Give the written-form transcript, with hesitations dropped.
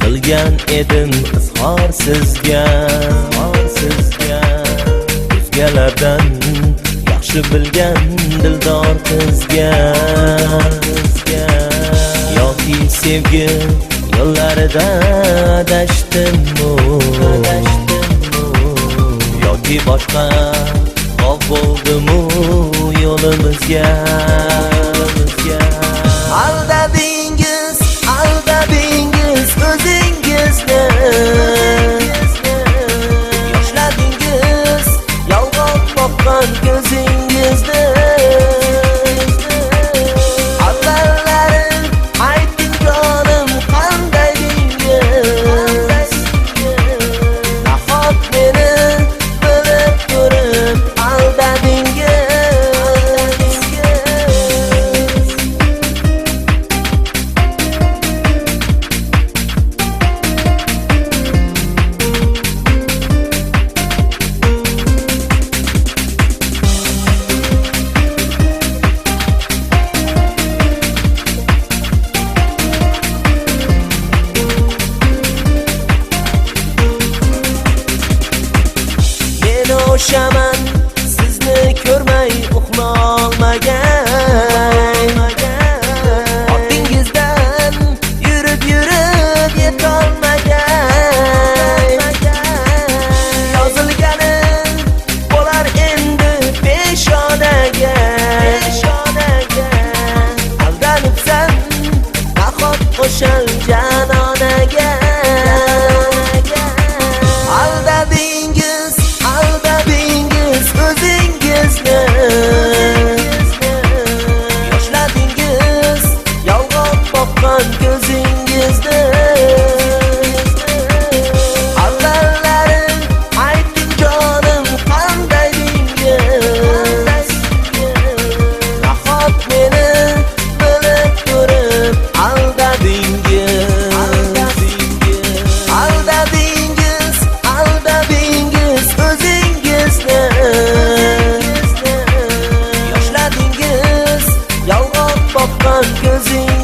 qilgan edim izhor sizga, o'zgalardan yaxshi bilgan dildor qizga. Yoki sevgi yo'llarida adashdimmi, yoki boshqa g'ov bo'ldimu yo'limizga. Aldadingiz o'zingizni, yoshladingiz yolg'on boqqan ko'zingizni. Avvallarim ayting jonim qanday dingiz, nahot meni bilib turib aldadingiz. O'shaman sizni ko'rmay uxlolmagan, ortingizdan yurib yetolmagan. Yozilganim bo'lar endi peshonaga, aldanibsan nahot o'shal janonaga. Aldadingiz o'zingizni, yoshladingiz yolg'on boqqan ko'zingizni. Avvallarim ayting jonim qanday dingiz, nahot meni bilib turib aldadingiz. Aldadingiz o'zingizni, yoshladingiz yolg'on boqqan ko'zingizni.